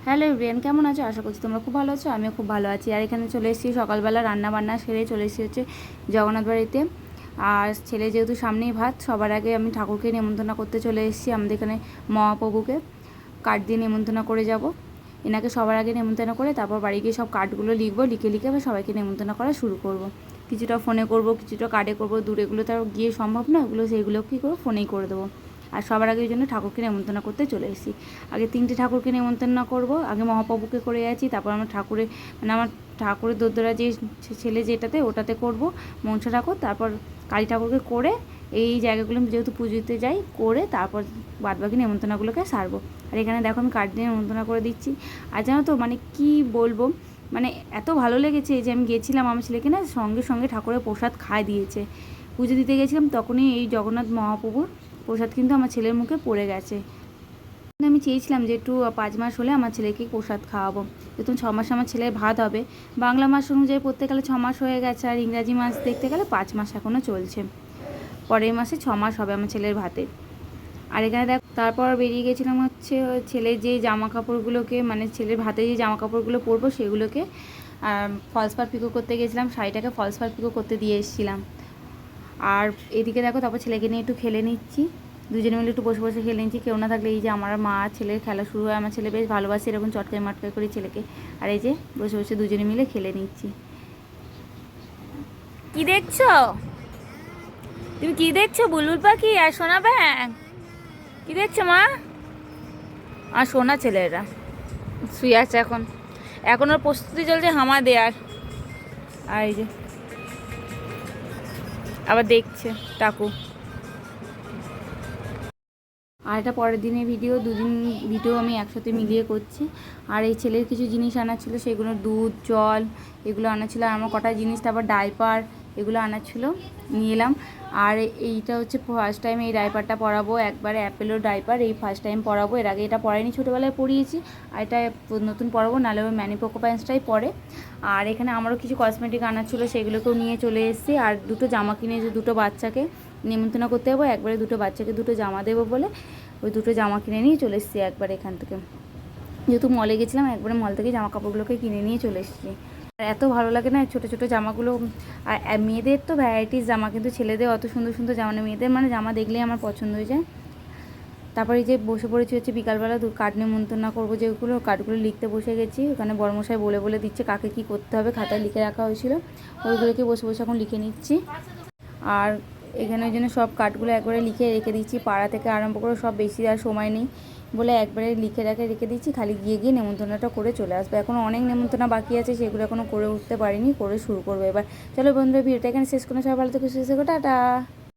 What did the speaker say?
Hello everyone, কেমন আছো? আশা করছি তোমরা খুব ভালো আছো। আমিও খুব ভালো আছি। আর এখানে চলে এসেছি সকালবেলা রান্না বান্না সেরে চলে এসেছি হচ্ছে জগন্নাথ বাড়িতে। আর ছেলে যেহেতু সামনেই ভাত, সবার আগে আমি ঠাকুরকে নিমন্ত্রণ করতে চলে এসেছি। আমাদের এখানে মহাপ্রভুকে কাঠ দিয়ে নিমন্ত্রণ করে যাব। এনাকে সবার আগে নিমন্ত্রণ করে তারপর বাড়ি গিয়ে সব কাঠগুলো লিখবো, লিখে লিখে আবার সবাইকে নিমন্ত্রণ করা শুরু করব। কিছুটা ফোনে করব, কিছুটা কার্ডে করব, দূরেগুলো তো আর গিয়ে সম্ভব না, ওগুলো সেইগুলো কী করবো, ফোনেই করে দেবো। আর সবার আগে ওই জন্য ঠাকুরকে নেমন্তন্ন করতে চলে এসেছি। আগে 3টে ঠাকুরকে নেমন্তন্ন করব। আগে মহাপ্রভুকে করে যাচ্ছি, তারপর আমার আমার ঠাকুরের দোরদোরা যে ছেলে যেটাতে ওটাতে করব মনসা ঠাকুর, তারপর কালী ঠাকুরকে করে এই জায়গাগুলো যেহেতু পুজোতে যাই করে তারপর বাদবাকি নেমন্তন্নগুলোকে সারবো। আর এখানে দেখো আমি কার্ড দিয়ে নেমন্তন্ন করে দিচ্ছি। আর জানো তো মানে কি বলবো, মানে এত ভালো লেগেছে যে আমি গেছিলাম, আমার ছেলেকে না সঙ্গে সঙ্গে ঠাকুরের প্রসাদ খায় দিয়েছে। পুজো দিতে গেছিলাম তখনই এই জগন্নাথ মহাপ্রভুর প্রসাদ কিন্তু আমার ছেলের মুখে পড়ে গেছে। আমি চেয়েছিলাম যে একটু 5 মাস হলে আমার ছেলেকে প্রসাদ খাওয়াবো, যেহেতু 6 মাস আমার ছেলের ভাত হবে। বাংলা মাস অনুযায়ী পড়তে গেলে 6 মাস হয়ে গেছে, আর ইংরাজি মাস দেখতে গেলে 5 মাস এখনও চলছে। পরের মাসে 6 মাস হবে আমার ছেলের ভাতে। আর এখানে দেখ তারপর বেরিয়ে গেছিলাম হচ্ছে ছেলের যে জামা কাপড়গুলোকে, মানে ছেলের ভাতে যে জামা কাপড়গুলো পরবো সেগুলোকে ফলস পাড় পিকো করতে গেছিলাম। শাড়িটাকে ফলস পাড় পিকো করতে দিয়ে এসেছিলাম। আর এদিকে দেখো তারপর ছেলেকে নিয়ে একটু খেলে নিচ্ছি, দুজনে মিলে একটু বসে বসে খেলে নিচ্ছি। কেউ না থাকলে এই যে আমার মা ছেলের খেলা শুরু হয়, আমার ছেলে বেশ ভালোবাসে এরকম চটকাই মাটকাই করি ছেলেকে। আর এই যে বসে বসে দুজনে মিলে খেলে নিচ্ছি। কি দেখছো তুমি? কি দেখছো? বুলবুল পাখি আর সোনা ব্যাং? কি দেখছো মা? আর সোনা ছেলেরা শুয়ে আছে এখন, এখন ওর প্রস্তুতি চলছে হামা দেয়ার। আর এই যে আবার দেখছে টাকু। আর এটা পরের দিনের ভিডিও, দুদিন ভিডিও আমি একসাথে মিলিয়ে করছি। আর এই ছেলের কিছু জিনিস আনা ছিল, সেগুলো দুধ জল এগুলো আনা ছিল। আর আমার কটা জিনিস, তারপর ডাইপার এগুলো আনা ছিল, নিয়ে এলাম। আর এইটা হচ্ছে ফার্স্ট টাইম এই ডাইপারটা পরাবো, একবারে অ্যাপেলোর ডাইপার, এই ফার্স্ট টাইম পরাবো। এর আগে এটা পরাইনি, ছোটোবেলায় পরিয়েছি। আর এটা নতুন পরাবো, নাহলে ওই ম্যানিপোকো প্যান্টসটাই পরে। আর এখানে আমারও কিছু কসমেটিক আনা ছিল, সেগুলোকেও নিয়ে চলে এসেছি। আর দুটো জামা কিনেছি, দুটো বাচ্চাকে নিমন্ত্রণ করতে যাবো, একবারে দুটো বাচ্চাকে দুটো জামা দেবো বলে ওই দুটো জামা কিনে নিয়ে চলে এসেছি একবারে এখান থেকে। যেহেতু মলে গেছিলাম, একবারে মল থেকে জামা কাপড়গুলোকে কিনে নিয়ে চলে এসেছি। আর এত ভালো লাগে না ছোটো ছোটো জামাগুলো। আর মেয়েদের তো ভ্যারাইটিস জামা, কিন্তু ছেলেদের অত সুন্দর সুন্দর জামা নেই। মেয়েদের মানে জামা দেখলেই আমার পছন্দ হয়ে যায়। তারপরে এই যে বসে পড়েছি হচ্ছে বিকালবেলা কার্ড নিমন্ত্রণ করবো, যেগুলো কার্ডগুলো লিখতে বসে গেছি। ওখানে বড়মশাই বলে বলে দিচ্ছে কাকে কী করতে হবে, খাতায় লিখে রাখা হয়েছিল, ওইগুলোকে বসে বসে এখন লিখে নিচ্ছি। আর এখানে ওই জন্য সব কার্ডগুলো একবারে লিখে রেখে দিচ্ছি, পাড়া থেকে আরম্ভ করে সব, বেশি আর সময় নেই বলে একবারে লিখে রেখে দিচ্ছি। খালি গিয়ে গিয়ে নেমন্তন্নটা করে চলে আসবে। এখনও অনেক নেমন্তন্ন বাকি আছে, সেগুলো এখনও করে উঠতে পারিনি, করে শুরু করবো এবার। চলো বন্ধুরা, ভিডিওটা এখানে শেষ করে সবাই ভালো থেকে সুস্থ থেকো, টাটা।